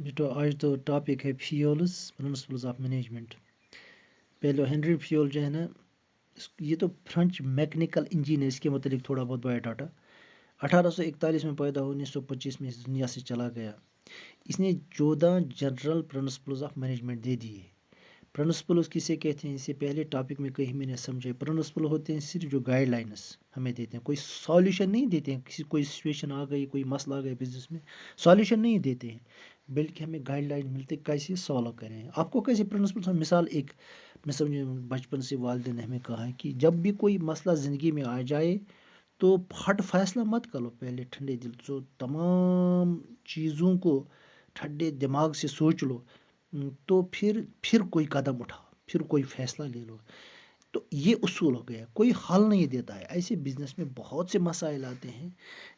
بیٹو آج تو ٹاپک ہے فیولز پرنسپلز آف مینجمنٹ. پہلے ہنری فیول جو ہے نا یہ تو فرینچ میکنیکل انجین ہے. اس کے متعلق تھوڑا بہت بایو ڈاٹا. 1841 میں پیدا ہو 1925 میں اس دنیا سے چلا گیا. اس نے 14 جنرل پرنسپلز آف مینجمنٹ دے دیے. پرنسپلز کسے کہتے ہیں؟ اس سے پہلے ٹاپک میں کہیں میں نے سمجھے. پرنسپل ہوتے ہیں صرف جو گائیڈ لائنس ہمیں دیتے ہیں. کوئی سالوشن نہیں دیتے ہیں. کوئی سچویشن آ گئی، کوئی مسئلہ آ گیا بزنس میں، سالوشن نہیں دیتے ہیں، بلکہ ہمیں گائیڈ لائن ملتے کیسے سالو کریں. آپ کو کیسے پرنسپل مثال ایک میں سمجھے بچپن سے والدین نے ہمیں کہا ہے کہ جب بھی کوئی مسئلہ زندگی میں آ جائے تو پھٹ فیصلہ مت کرو. پہلے ٹھنڈے دل سے تمام چیزوں کو ٹھنڈے دماغ سے سوچ لو، تو پھر کوئی قدم اٹھاؤ، پھر کوئی فیصلہ لے لو. تو یہ اصول ہو گیا. کوئی حل نہیں دیتا ہے. ایسے بزنس میں بہت سے مسائل آتے ہیں،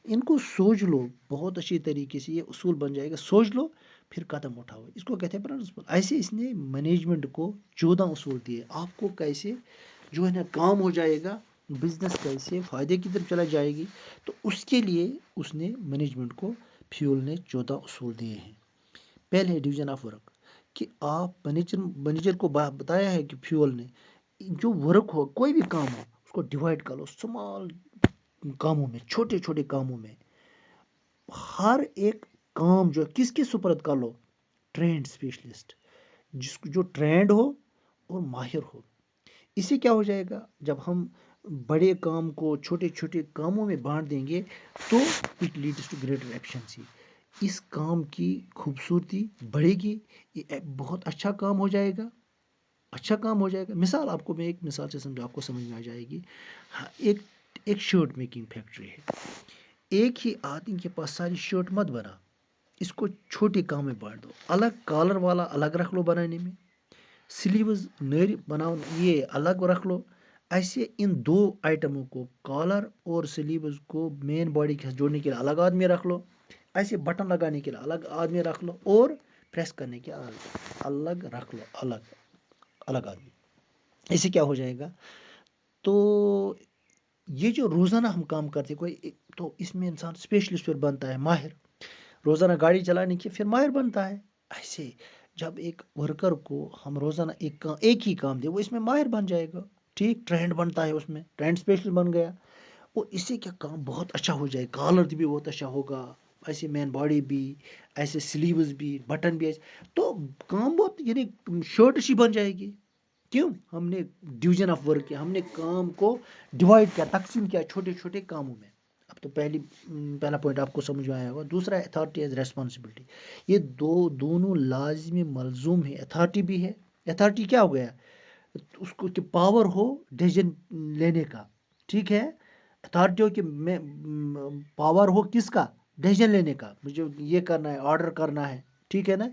ان کو سوچ لو بہت اچھی طریقے سے. یہ اصول بن جائے گا، سوچ لو پھر قدم اٹھاؤ. اس کو کہتے ہیں پرنسپل. ایسے اس نے مینجمنٹ کو 14 اصول دیے. آپ کو کیسے جو ہے نا کام ہو جائے گا، بزنس کیسے فائدے کی طرف چلا جائے گی. تو اس کے لیے اس نے مینجمنٹ کو فیول نے 14 اصول دیے ہیں. پہلے ڈویژن آف ورک کہ آپ مینیجر کو بتایا ہے کہ فیول نے جو ورک ہو، کوئی بھی کام ہو، اس کو ڈیوائڈ کر لو اسمال کاموں میں، چھوٹے چھوٹے کاموں میں. ہر ایک کام جو کس کے سپرد کر لو؟ ٹرینڈ اسپیشلسٹ، جو ٹرینڈ ہو اور ماہر ہو. اس سے کیا ہو جائے گا؟ جب ہم بڑے کام کو چھوٹے چھوٹے کاموں میں بانٹ دیں گے تو it leads to greater efficiency. اس کام کی خوبصورتی بڑھے گی. یہ بہت اچھا کام ہو جائے گا، اچھا کام ہو جائے گا. مثال آپ کو میں ایک مثال سے سمجھا، آپ کو سمجھ میں آ جائے گی. ایک شرٹ میکنگ فیکٹری ہے. ایک ہی آدمی کے پاس ساری شرٹ مت بنا، اس کو چھوٹے کام میں بانٹ دو. الگ کالر والا الگ رکھ لو بنانے میں، سلیوز نر بناؤ یہ الگ رکھ لو. ایسے ان دو آئٹموں کو، کالر اور سلیوز کو مین باڈی کے ساتھ جوڑنے کے لیے الگ آدمی رکھ لو. ایسے بٹن لگانے کے لیے الگ آدمی رکھ لو، اور پریس کرنے کے الگ رکھ لو، الگ الگ آدمی. اسے کیا ہو جائے گا؟ تو یہ جو روزانہ ہم کام کرتے کوئی تو اس میں انسان اسپیشلسٹ پھر بنتا ہے، ماہر. روزانہ گاڑی چلانے کی پھر ماہر بنتا ہے. ایسے جب ایک ورکر کو ہم روزانہ ایک ہی کام دے، وہ اس میں ماہر بن جائے گا. ٹھیک، ٹرینڈ بنتا ہے، اس میں ٹرینڈ اسپیشلسٹ بن گیا. اور اس سے کیا کام بہت اچھا ہو جائے. کالر بھی بہت اچھا ہوگا، ایسے مین باڈی بھی، ایسے سلیوز بھی، بٹن بھی ایسے. تو کام بہت یعنی شرٹ سی بن جائے گی. کیوں؟ ہم نے ڈویژن آف ورک کیا، ہم نے کام کو ڈیوائڈ کیا، تقسیم کیا چھوٹے چھوٹے کاموں میں. اب تو پہلا پوائنٹ آپ کو سمجھ میں آیا ہوگا. دوسرا ہے اتھارٹی ایز ریسپانسبلٹی. یہ دونوں لازمی ملزوم ہے. اتھارٹی بھی ہے. اتھارٹی کیا ہو گیا؟ اس کو کہ پاور ہو ڈیسیژن لینے کا. ٹھیک ہے، اتھارٹی ہو کہ میں پاور ہو کس کا؟ ڈیسیژن لینے کا. مجھے یہ کرنا ہے، آرڈر کرنا ہے. ٹھیک ہے نا.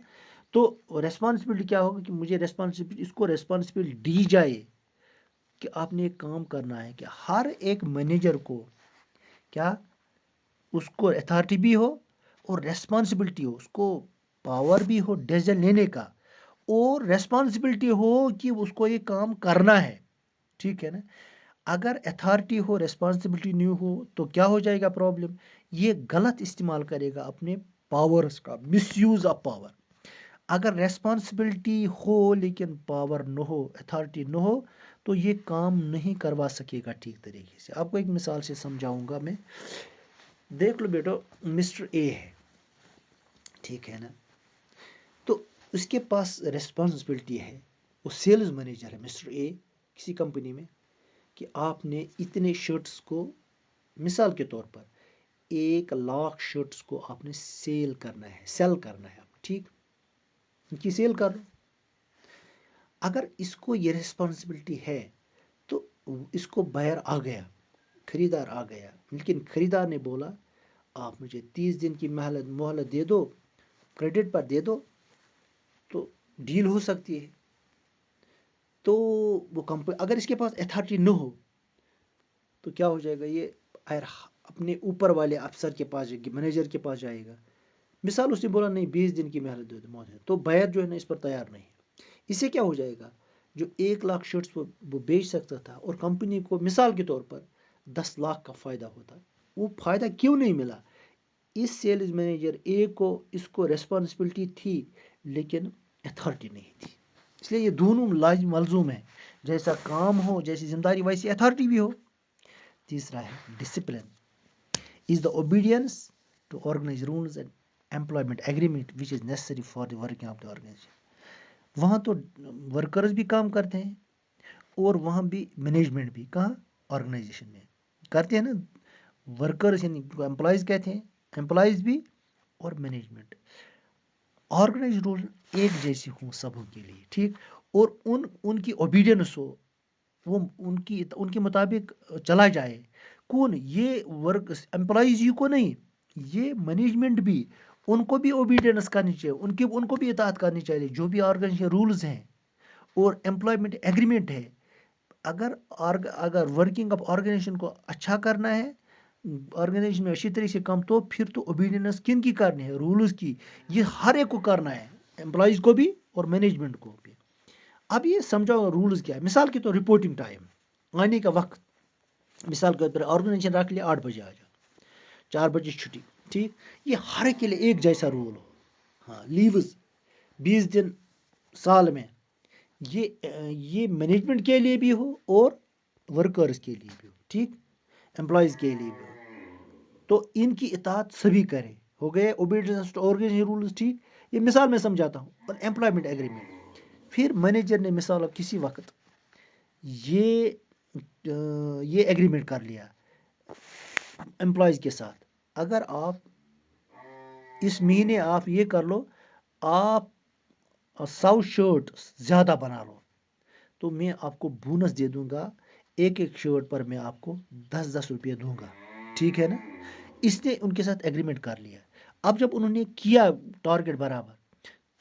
تو ریسپانسبلٹی کیا ہوگا کہ مجھے ریسپانسبلٹی، اس کو ریسپانسبلٹی دی جائے کہ آپ نے ایک کام کرنا ہے. کہ ہر ایک مینیجر کو کیا اس کو اتھارٹی بھی ہو اور ریسپانسبلٹی ہو، اس کو پاور بھی ہو ڈیسیژن لینے کا، اور ریسپانسبلٹی ہو کہ اس کو یہ کام کرنا ہے. ٹھیک ہے نا. اگر اتھارٹی ہو ریسپانسبلٹی نہیں ہو تو کیا ہو جائے گا پرابلم؟ یہ غلط استعمال کرے گا اپنے پاورز کا، مس یوز آف پاور. اگر ریسپانسبلٹی ہو لیکن پاور نہ ہو، اتھارٹی نہ ہو، تو یہ کام نہیں کروا سکے گا ٹھیک طریقے سے. آپ کو ایک مثال سے سمجھاؤں گا میں. دیکھ لو بیٹو، مسٹر اے ہے، ٹھیک ہے نا. تو اس کے پاس ریسپانسبلٹی ہے، وہ سیلز مینیجر ہے مسٹر اے کسی کمپنی میں، کہ آپ نے اتنے شرٹس کو، مثال کے طور پر 1,00,000 شرٹس کو آپ نے سیل کرنا ہے، سیل کرنا ہے. ٹھیک، ان کی سیل کر لو. اگر اس کو یہ ریسپانسبلٹی ہے تو اس کو بائر آ گیا، خریدار آ گیا، لیکن خریدار نے بولا آپ مجھے 30 دن کی مہلت دے دو، کریڈٹ پر دے دو تو ڈیل ہو سکتی ہے. تو وہ کمپنی اگر اس کے پاس اتھارٹی نہ ہو تو کیا ہو جائے گا؟ یہ اپنے اوپر والے افسر کے پاس جائے گا، مینیجر کے پاس جائے گا. مثال اس نے بولا نہیں 20 دن کی مہلت دے دو، تو بائر جو ہے نا اس پر تیار نہیں ہے. اس سے کیا ہو جائے گا؟ جو 1,00,000 شرٹس وہ بیچ سکتا تھا اور کمپنی کو مثال کے طور پر 10 لاکھ کا فائدہ ہوتا. وہ فائدہ کیوں نہیں ملا؟ اس سیلز مینیجر اے کو اس کو ریسپانسبلٹی تھی لیکن اتھارٹی نہیں تھی. اس لیے یہ دونوں لازم ملزوم ہے. جیسا کام ہو، جیسی ذمہ داری، ویسی اتھارٹی بھی ہو. تیسرا ہے discipline is the obedience to organize rules and employment agreement which is necessary for the working of the organization. وہاں تو ورکرز بھی کام کرتے ہیں اور وہاں بھی مینجمنٹ بھی. کہاں؟ آرگنائزیشن میں کرتے ہیں نا. ورکرز یعنی امپلائز کہتے ہیں، امپلائز بھی اور مینجمنٹ. آرگنائز رول ایک جیسی ہوں سبوں کے لیے، ٹھیک، اور ان کی اوبیڈینس ہو، وہ ان کے مطابق چلا جائے. کون؟ یہ ورک امپلائیز ہی کو نہیں، یہ مینجمنٹ بھی، ان کو بھی اوبیڈینس کرنی چاہیے، ان کو بھی اطاعت کرنی چاہیے جو بھی آرگنائزیشن رولز ہیں اور امپلائمنٹ ایگریمنٹ ہے. اگر ورکنگ آف آرگنائزیشن کو اچھا کرنا ہے، آرگنائزیشن میں اچھی طریقے سے کام، تو پھر تو اوبیڈینس کن کی کرنی ہے؟ رولز کی. یہ ہر ایک کو کرنا ہے، امپلائیز کو بھی اور مینجمنٹ کو بھی. اب یہ سمجھاؤ رولز کیا ہے. مثال کے طور رپورٹنگ ٹائم، آنے کا وقت. مثال کے طور پر آرگنائزیشن رکھ لیا 8 بجے آ جاؤ، 4 بجے چھٹی، ٹھیک. یہ ہر ایک کے لیے ایک جیسا رول ہو. ہاں، لیوز 20 دن سال میں، یہ مینجمنٹ کے لیے بھی ہو اور ورکرز کے لیے بھی ہو، ٹھیک، امپلائیز کے لیے بھی ہو. تو ان کی اطاعت سبھی کریں. ہو گئے اوبیڈینس ٹو آرگنائزیشن رولز، ٹھیک. یہ مثال میں سمجھاتا ہوں. اور امپلائمنٹ ایگریمنٹ، پھر مینیجر نے مثال اب کسی وقت یہ ایگریمنٹ کر لیا امپلائیز کے ساتھ، اگر آپ اس مہینے آپ یہ کر لو، آپ 100 شرٹ زیادہ بنا لو، تو میں آپ کو بونس دے دوں گا. ایک شرٹ پر میں آپ کو 10 روپے دوں گا، ٹھیک ہے نا. اس نے ان کے ساتھ ایگریمنٹ کر لیا. اب جب انہوں نے کیا ٹارگیٹ برابر،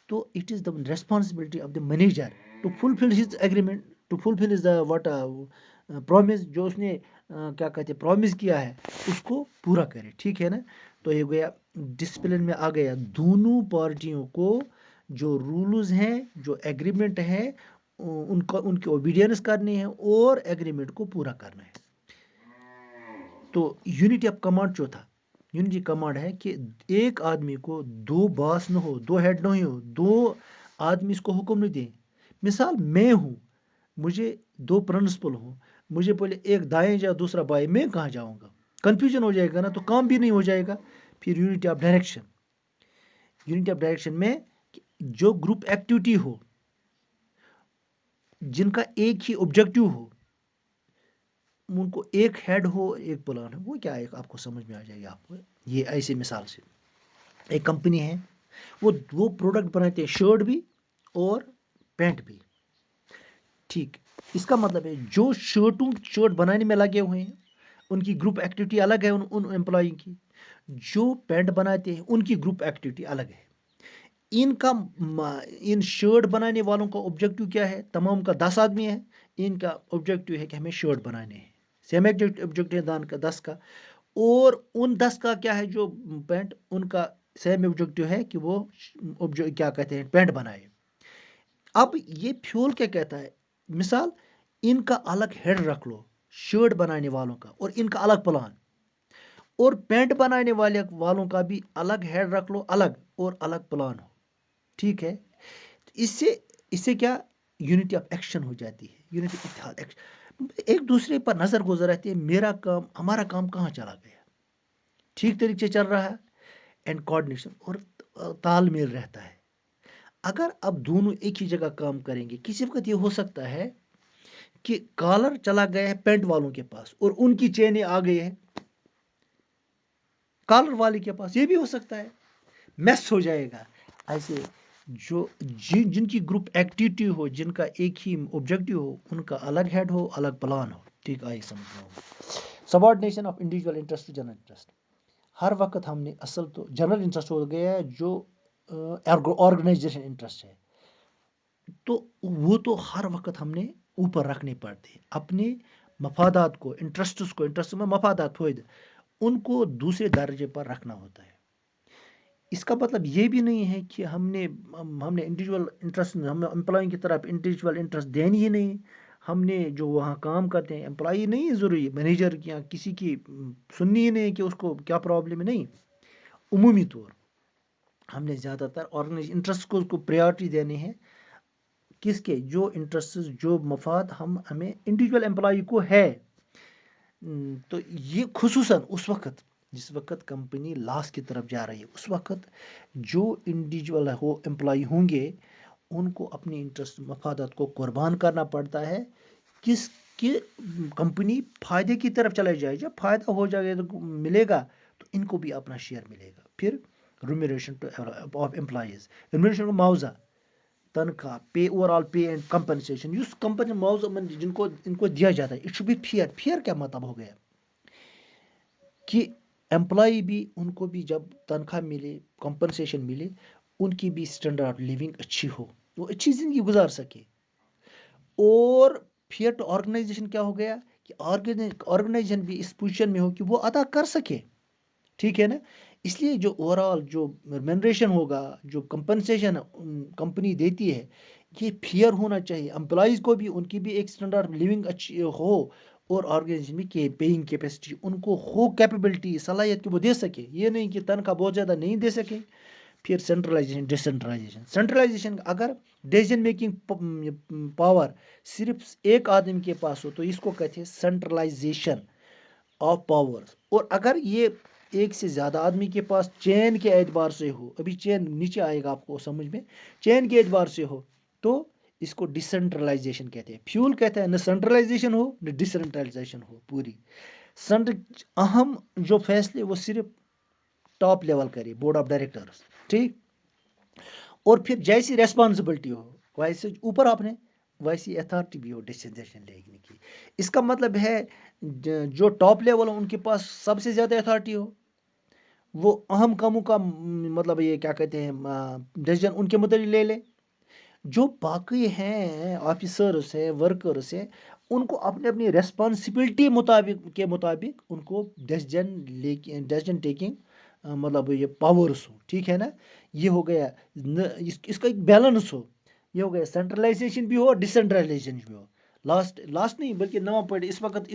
تو it is the responsibility of the manager to fulfil his agreement, to fulfil his what promise, جو اس نے کیا کہتے ہیں پرومس کیا ہے اس کو پورا کرے، ٹھیک ہے نا. تو یہ گیا ڈسپلن میں آ گیا. دونوں پارٹیوں کو جو رولز ہیں، جو ایگریمنٹ ہے، ان کی اوبیڈینس کرنی ہے اور ایگریمنٹ کو پورا کرنا ہے. تو یونٹی آف کمانڈ چوتھا، یونٹی کمانڈ ہے کہ ایک آدمی کو 2 باس نہ ہو، 2 ہیڈ نہیں ہو، 2 آدمی اس کو حکم نہیں دیں. مثال میں ہوں، مجھے 2 پرنسپل ہوں، مجھے بولے ایک دائیں جا دوسرا بائیں، میں کہاں جاؤں گا؟ کنفیوژن ہو جائے گا نا، تو کام بھی نہیں ہو جائے گا. پھر unity of direction, unity of direction میں جو گروپ ایکٹیویٹی ہو، جن کا ایک ہی آبجیکٹو ہو، ان کو ایک ہیڈ ہو ایک پلان ہو، وہ کیا ہے آپ کو سمجھ میں آ جائے گا. آپ کو یہ ایسے مثال سے ایک کمپنی ہے، وہ پروڈکٹ بناتے ہیں، شرٹ بھی اور پینٹ بھی، ٹھیک. اس کا مطلب ہے جو شرٹ بنانے میں لگے ہوئے ہیں ان کی گروپ ایکٹیویٹی الگ ہے، ان امپلائی کی. جو پینٹ بناتے ہیں ان کی گروپ ایکٹیویٹی الگ ہے. ان شرٹ بنانے والوں کا آبجیکٹو کیا ہے؟ تمام کا 10 آدمی ہے، ان کا آبجیکٹو ہے کہ ہمیں شرٹ بنانے ہیں. سیم آبجیکٹو ہے 10 کا. اور ان 10 کا کیا ہے؟ جو پینٹ، ان کا سیم آبجیکٹو ہے کہ وہ کیا کہتے ہیں پینٹ بنائے. اب یہ فیول کیا کہتا ہے؟ مثال ان کا الگ ہیڈ رکھ لو، شرٹ بنانے والوں کا، اور ان کا الگ پلان. اور پینٹ بنانے والوں کا بھی الگ ہیڈ رکھ لو، الگ، اور الگ پلان ہو، ٹھیک ہے. اس سے کیا یونٹی آف ایکشن ہو جاتی ہے، یونٹی اتحاد ایکشن. ایک دوسرے پر نظر گزر رہتی ہے، میرا کام، ہمارا کام کہاں چلا گیا، ٹھیک طریقے سے چل رہا ہے، اینڈ کوآرڈینیشن اور تال میل رہتا ہے. اگر اب دونوں ایک ہی جگہ کام کریں گے، کسی وقت یہ ہو سکتا ہے کہ کالر چلا گیا ہے پینٹ والوں کے پاس اور ان کی چینیں آ گئی ہے کالر والے کے پاس، یہ بھی ہو سکتا ہے، میس ہو جائے گا. ایسے جن کی گروپ ایکٹیویٹی ہو، جن کا ایک ہی آبجیکٹو ہو، ان کا الگ ہیڈ ہو، الگ پلان ہو، ٹھیک. آئے سمجھنا ہوگا. Subordination of individual interest to general interest. ہر وقت ہم نے اصل تو جنرل انٹرسٹ ہو گیا ہے، جو آرگنائزیشن انٹرسٹ ہے، تو وہ تو ہر وقت ہم نے اوپر رکھنے پڑتے ہیں. اپنے مفادات کو، انٹرسٹ میں مفادات فائدہ، ان کو دوسرے درجے پر رکھنا ہوتا ہے. اس کا مطلب یہ بھی نہیں ہے کہ ہم نے انڈیویجول انٹرسٹ، ہم امپلائی کی طرف انڈیویجول انٹرسٹ دینی ہی نہیں. ہم نے جو وہاں کام کرتے ہیں امپلائی نہیں ضروری، مینیجر یا کسی کی سننی ہی نہیں کہ اس کو کیا پرابلم ہے، نہیں. عمومی طور ہم نے زیادہ تر آرگنائز انٹرسٹ کو پریارٹی دینی ہے. کس کے؟ جو انٹرسٹ، جو مفاد ہمیں انڈیویجول امپلائی کو ہے. تو یہ خصوصاً اس وقت جس وقت کمپنی لاس کی طرف جا رہی ہے، اس وقت جو انڈیویجول امپلائی ہوں گے ان کو اپنی انٹرسٹ مفادات کو قربان کرنا پڑتا ہے. کس کی؟ کمپنی فائدے کی طرف چلے جائے. جب فائدہ ہو جائے گا تو ملے گا تو ان کو بھی اپنا شیئر ملے گا. پھر ریمونریشن آف امپلائیز، ریمونریشن کو معاوضہ، تنخواہ، pay, overall pay and compensation. اس کمپنی معاوضہ جن کو ان کو دیا جاتا ہے، it should be fair. Fair کیا مطلب ہو گیا کہ امپلائی بھی، ان کو بھی جب تنخواہ ملے، کمپنسیشن ملے، ان کی بھی اسٹینڈرڈ آف لیونگ اچھی ہو، وہ اچھی زندگی گزار سکے. اور فیئر ٹو آرگنائزیشن کیا ہو گیا کہ آرگنائزیشن بھی اس پوزیشن میں ہو کہ وہ ادا کر سکے. ٹھیک ہے نا؟ اس لیے جو اوور آل جو ریمونریشن ہوگا، جو کمپنسیشن کمپنی دیتی ہے، یہ فیئر ہونا چاہیے. امپلائیز کو بھی ان کی بھی ایک اسٹینڈرڈ لیونگ اچھی ہو، اور آرگنائزیشن بھی کہ پیئنگ کیپیسٹی ان کو ہو، کیپیبلٹی، صلاحیت کہ وہ دے سکے. یہ نہیں کہ تنخواہ بہت زیادہ نہیں دے سکے. پھر سینٹرلائزیشن، ڈسینٹرلائزیشن. سینٹرلائزیشن اگر ڈیسیژن میکنگ پاور صرف ایک آدمی کے پاس ہو تو اس کو کہتے ہیں سینٹرلائزیشن آف پاور. اور اگر یہ ایک سے زیادہ آدمی کے پاس چین کے اعتبار سے ہو، ابھی چین نیچے آئے گا آپ کو سمجھ میں، چین کے اعتبار سے ہو تو اس کو ڈسینٹرلائزیشن کہتے ہیں. فیول کہتا ہے نہ سینٹرلائزیشن ہو نہ ڈسینٹرلائزیشن ہو پوری. اہم جو فیصلے وہ صرف ٹاپ لیول کرے، بورڈ آف ڈائریکٹرز. ٹھیک. اور پھر جیسی ریسپانسبلٹی ہو ویسے اوپر آپ نے ویسی اتھارٹی بھی ہو ڈیسیژن لینے کی. اس کا مطلب ہے جو ٹاپ لیول ہو ان کے پاس سب سے زیادہ اتھارٹی ہو، وہ اہم کاموں کا مطلب یہ کیا کہتے ہیں ڈیسیژن ان کے متعلق لے لے. جو باقی ہیں آفیسرس ہیں، ورکرس ہیں، ان کو اپنی اپنی ریسپانسبلٹی کے مطابق ان کو ڈیسیژن ٹیکنگ مطلب یہ پاورس ہو. ٹھیک ہے نا؟ یہ ہو گیا اس کا ایک بیلنس ہو. یہ ہو گیا سینٹرلائزیشن بھی ہو اور ڈسینٹرلائزیشن بھی ہو. لاسٹ نہیں بلکہ 9واں پوائنٹ اس وقت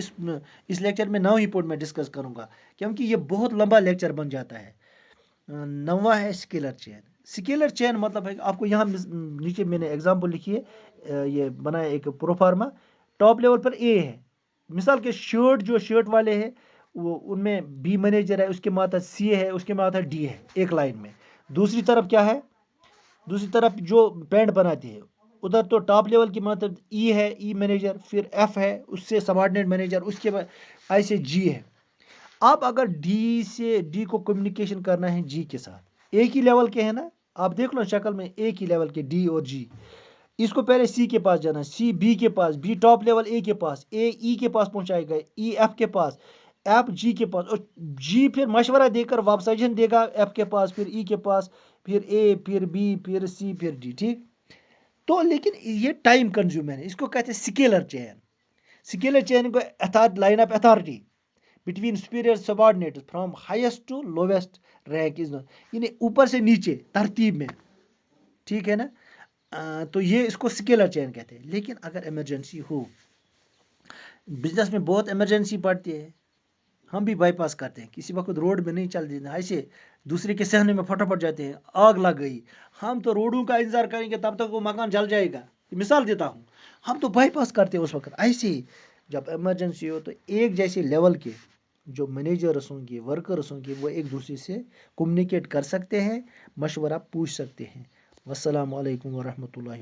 اس لیکچر میں 9 ہی پوائنٹ میں ڈسکس کروں گا، کیونکہ یہ بہت لمبا لیکچر بن جاتا ہے. 9واں ہے اسکیلر چین. اسکیلر چین مطلب ہے آپ کو یہاں نیچے میں نے ایگزامپل لکھی ہے، یہ بنایا ایک پروفارما. ٹاپ لیول پر اے ہے، مثال کے شرٹ والے ہیں وہ ان میں بی مینیجر ہے، اس کے ماتحت سی ہے، اس کے ماتحت ڈی ہے ایک لائن میں. دوسری طرف کیا ہے؟ دوسری طرف جو پینٹ بناتے ہیں ادھر تو ٹاپ لیول کی مطلب ای ہے، ای مینیجر، پھر ایف ہے اس سے سبارڈینیٹ مینیجر، اس کے بعد ایسے جی ہے. اب اگر ڈی کو کمیونیکیشن کرنا ہے جی کے ساتھ، ایک ہی لیول کے ہیں نا، آپ دیکھ لو شکل میں ایک ہی لیول کے ڈی اور جی. اس کو پہلے سی کے پاس جانا، سی بی کے پاس، بی ٹاپ لیول اے کے پاس، اے ای کے پاس پہنچائے گا، ای ایف کے پاس، ایف جی کے پاس، اور جی پھر مشورہ دے کر واپسائزن دے گا ایف کے پاس، پھر ای کے پاس، پھر اے، پھر بی، پھر سی، پھر ڈی. ٹھیک. تو لیکن یہ ٹائم کنزیومر ہے، اس کو کہتے ہیں سکیلر چین. سکیلر چین کو line of authority between superior subordinate from highest to lowest rank is, یعنی اوپر سے نیچے ترتیب میں. ٹھیک ہے نا؟ تو یہ اس کو سکیلر چین کہتے ہیں. لیکن اگر ایمرجنسی ہو، بزنس میں بہت ایمرجنسی پڑتی ہے، ہم بھی بائی پاس کرتے ہیں، کسی وقت روڈ میں نہیں چل دیتے، ایسے دوسرے کے صحنے میں پھٹافٹ جاتے ہیں، آگ لگ گئی، ہم تو روڈوں کا انتظار کریں گے تب تک وہ مکان جل جائے گا. مثال دیتا ہوں، ہم تو بائی پاس کرتے ہیں اس وقت. ایسے ہی جب ایمرجنسی ہو تو ایک جیسے لیول کے جو مینیجرس ہوں گے، ورکرس ہوں گے، وہ ایک دوسرے سے کمیونیکیٹ کر سکتے ہیں، مشورہ پوچھ سکتے ہیں. والسلام علیکم ورحمۃ اللہ.